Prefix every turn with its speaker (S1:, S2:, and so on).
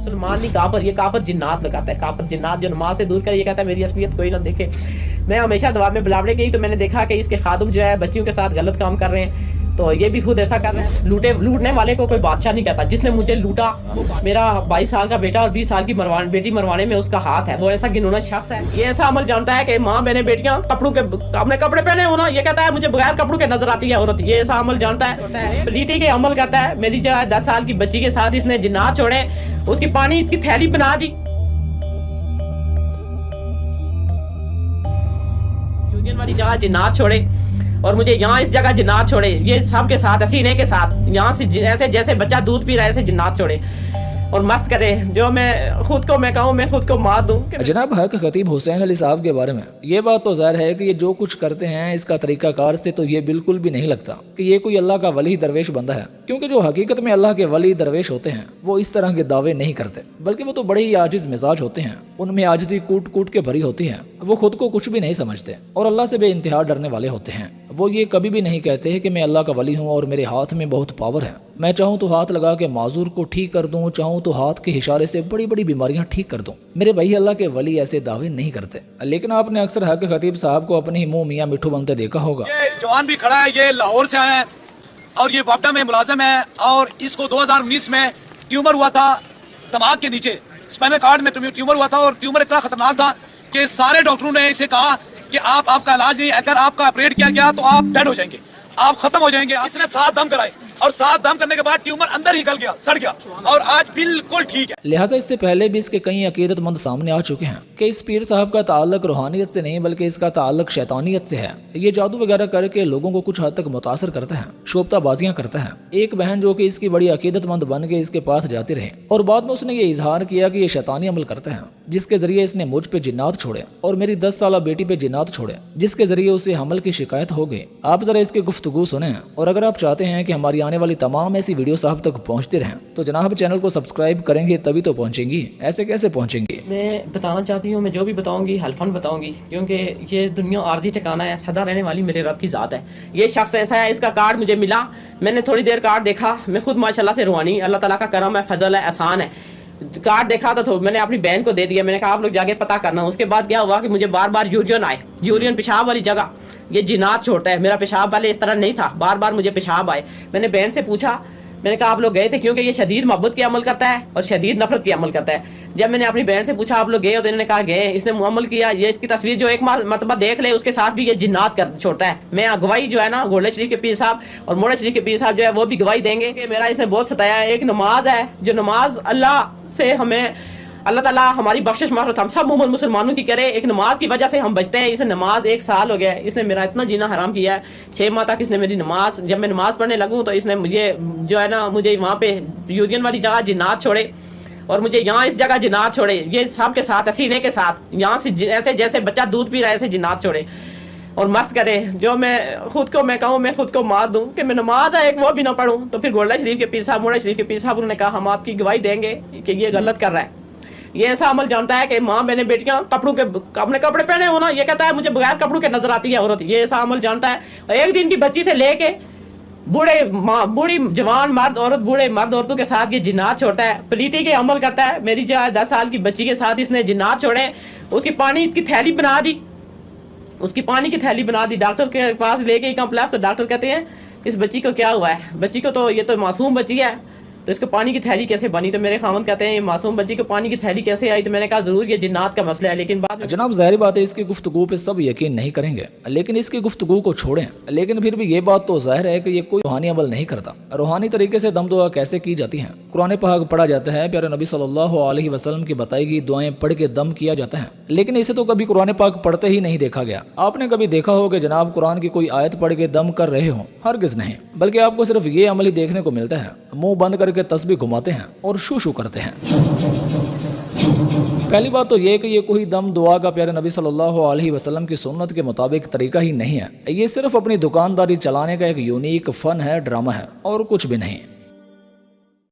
S1: मुसलमान नहीं काफर, ये काफर जिन्नात लगाता है, काफर जिन्नात जो नमाज से दूर करे, ये कहता है मेरी असलियत कोई ना देखे। मैं हमेशा दवा में बिलावड़े गई तो मैंने देखा कि इसके खादुम जो है बच्चियों के साथ गलत काम कर रहे हैं, तो ये भी खुद ऐसा कर रहे हैं। लूटने वाले को कोई बादशाह नहीं कहता। जिसने मुझे लूटा, मेरा 22 साल का बेटा और 20 साल की बेटी मरवाने में उसका हाथ है, वो ऐसा घिनौना शख्स है। ये ऐसा अमल जानता है कि माँ बहने बेटियां अपने कपड़े पहने हो ना, ये कहता है मुझे बगैर कपड़ों के नजर आती है औरत। ये ऐसा अमल जानता है, पलीती के अमल करता है। मेरी जो है 10 साल की बच्ची के साथ इसने जिन्नात छोड़े, उसकी पानी की थैली बना दी, यूनियन वाली जगह जिन्नात छोड़े और मुझे यहाँ इस जगह जिन्नात छोड़े। ये सब के साथ हसीने के साथ यहाँ से ऐसे जैसे बच्चा दूध पी रहा है ऐसे जिन्नात छोड़े और मस्त करे। जो मैं खुद को मार दूं।
S2: जनाब हक खतीब हुसैन अली साहब के बारे में ये बात तो ज़ाहिर है कि ये जो कुछ करते हैं इसका तरीकाकार से तो ये बिल्कुल भी नहीं लगता कि ये कोई अल्लाह का वली दरवेश बंदा है, क्योंकि जो हकीकत में अल्लाह के वली दरवेश होते हैं वो इस तरह के दावे नहीं करते, बल्कि वो तो बड़े ही आजिज मिजाज होते हैं। उनमें आजिज़ी कूट कूट के भरी होती है। वो खुद को कुछ भी नहीं समझते और अल्लाह से बेइंतहा डरने वाले होते हैं। वो ये कभी भी नहीं कहते हैं कि मैं अल्लाह का वली हूँ और मेरे हाथ में बहुत पावर है, मैं चाहूँ तो हाथ लगा के माजूर को ठीक कर दूँ, चाहूँ तो हाथ के इशारे से बड़ी बड़ी बीमारियां ठीक कर दूँ। मेरे भाई अल्लाह के वली ऐसे दावे नहीं करते। लेकिन आपने अक्सर हक खतीब साहब को अपने ही मुंह मियाँ मिठू बनते देखा होगा।
S3: ये जवान भी खड़ा है, ये लाहौर से आया है और ये वापडा में मुलाजिम है और इसको 2019 में ट्यूमर हुआ था दिमाग के नीचे, स्पाइनल कॉर्ड में ट्यूमर हुआ था और ट्यूमर इतना खतरनाक था कि सारे डॉक्टरों ने इसे कहा कि आपका इलाज नहीं, अगर आपका ऑपरेट किया गया तो आप डेड हो जाएंगे, आप खत्म हो जाएंगे। इसने 7 दम कराए और 7 दम करने के बाद ट्यूमर अंदर ही गल गया, सड़ गया और आज बिल्कुल ठीक है।
S2: लिहाजा इससे पहले भी इसके कई अकीदतमंद सामने आ चुके हैं कि इस पीर साहब का ताल्लुक रूहानियत से नहीं बल्कि इसका ताल्लुक शैतानियत से है। ये जादू वगैरह करके लोगों को कुछ हद तक मुतासर करता है, शोबताबाजियां करता है। एक बहन जो कि इसकी बड़ी अकीदतमंद बन के इसके पास जाती रही और बाद में उसने ये इजहार किया कि ये शैतानी अमल करते हैं, जिसके जरिए इसने मुझ पे जिन्नात छोड़े और मेरी 10 साल बेटी पे जिन्नात छोड़े, जिसके जरिए उसे हमल की शिकायत हो गई। आप जरा इसकी गुफ्तगू सुने और अगर आप चाहते हैं कि हमारी आने वाली तमाम ऐसी वीडियो साहब तक पहुंचते रहें तो जनाब चैनल को सब्सक्राइब करेंगे तभी तो पहुंचेंगी, ऐसे कैसे पहुंचेंगी।
S1: मैं बताना चाहती हूँ, मैं जो भी बताऊंगी हल्फन बताऊंगी, क्योंकि ये दुनिया आर्जी ठिकाना है, सदा रहने वाली मेरे रब की ज़ात है। ये शख्स ऐसा है, इसका कार्ड मुझे मिला, मैंने थोड़ी देर कार्ड देखा, मैं खुद माशाल्लाह से रूहानी, अल्लाह ताला का करम है, फजल है, एहसान है। कार्ड देखा तो मैंने अपनी बहन को दे दिया, मैंने कहा आप लोग जाके पता करना। उसके बाद क्या हुआ कि मुझे बार बार यूरियन आए, यूरियन पेशाब वाली जगह, ये जिन्नात छोड़ता है। मेरा पेशाब पहले इस तरह नहीं था, बार बार मुझे पेशाब आए। मैंने बहन से पूछा, मैंने कहा आप लोग गए थे, क्योंकि ये शदीद मोहब्बत की अमल करता है और शदीद नफरत की अमल करता है। जब मैंने अपनी बहन से पूछा आप लोग गए हो तो इन्होंने कहा गए, इसने अमल किया। ये इसकी तस्वीर जो एक मरतबा देख ले उसके साथ भी ये जिन्नात कर छोड़ता है। मैं गवाही जो है ना, गोल्डन शरीफ के पीर साहब और मोड़ा शरीफ के पीर साहब जो है वो भी गवाही देंगे कि मेरा इसने बहुत सताया है। एक नमाज है, जो नमाज अल्लाह से हमें, अल्लाह ताला हमारी बख्शिश माफ़रत हम सब मुसलमानों की करे, एक नमाज की वजह से हम बचते हैं। इसे नमाज 1 साल हो गया, इसने मेरा इतना जीना हराम किया है। 6 माह तक इसने मेरी नमाज, जब मैं नमाज पढ़ने लगूँ तो इसने मुझे जो है ना, मुझे वहाँ पे यूरियन वाली जगह जिन्नात छोड़े और मुझे यहाँ इस जगह जिन्नात छोड़े। ये सब के साथ हसीने के साथ यहाँ से ऐसे जैसे बच्चा दूध पी रहा है ऐसे जिन्नात छोड़े और मस्त करे। जो मैं खुद को मार दूं कि मैं नमाज है एक वो भी ना पढ़ूं। तो फिर गोल्डन शरीफ के पीर साहब, मोड़ा शरीफ के पीर साहब, उन्होंने कहा हम आपकी गवाही देंगे कि ये गलत कर रहा है। ये ऐसा अमल जानता है कि माँ बहने बेटियां अपने कपड़े पहने हो ना, ये कहता है मुझे बगैर कपड़ों के नजर आती है औरत। ये ऐसा अमल जानता है। और एक दिन की बच्ची से लेके बूढ़ी जवान मर्द औरत, बूढ़े मर्द औरतों के साथ ये जिन्नात छोड़ता है, पलीती के अमल करता है। मेरी जो 10 साल की बच्ची के साथ इसने जिन्नात छोड़े, उसकी पानी की थैली बना दी, डॉक्टर के पास लेके कॉम्प्लेक्स। डॉक्टर कहते हैं इस बच्ची को क्या हुआ है, बच्ची को तो ये तो मासूम बच्ची है, तो इसको पानी की थैली कैसे बनी। तो मेरे खामन कहते हैं ये मासूम बच्ची को पानी की थैली कैसे आई। तो मैंने कहा जरूर ये जिन्नात का मसला है। लेकिन बाद
S2: जनाब ज़ाहिर बात है इसकी गुफ्तगू पे सब यकीन नहीं करेंगे, लेकिन इसकी गुफ्तगू को छोड़ें। लेकिन फिर भी ये बात तो जाहिर है कि ये कोई रूहानी अमल नहीं करता। रूहानी तरीके से दम दुआ कैसे की जाती है, कुरान पाक पढ़ा जाता है, प्यारे नबी सल्लल्लाहु अलैहि वसल्लम की बताई गई दुआएं पढ़ के दम किया जाता है, लेकिन इसे तो कभी कुरान पाक पढ़ते ही नहीं देखा गया। आपने कभी देखा हो कि जनाब कुरान की कोई आयत पढ़ के दम कर रहे हो? हरगिज़ नहीं, बल्कि आपको सिर्फ ये अमल ही देखने को मिलता है, मुंह बंद करके तस्बीह घुमाते हैं और शू शू करते हैं। पहली बात तो ये कि ये कोई दम दुआ का प्यारे नबी सल्लल्लाहु अलैहि वसल्लम की सुन्नत के मुताबिक तरीका ही नहीं है। ये सिर्फ अपनी दुकानदारी चलाने का एक यूनिक फन है, ड्रामा है और कुछ भी नहीं।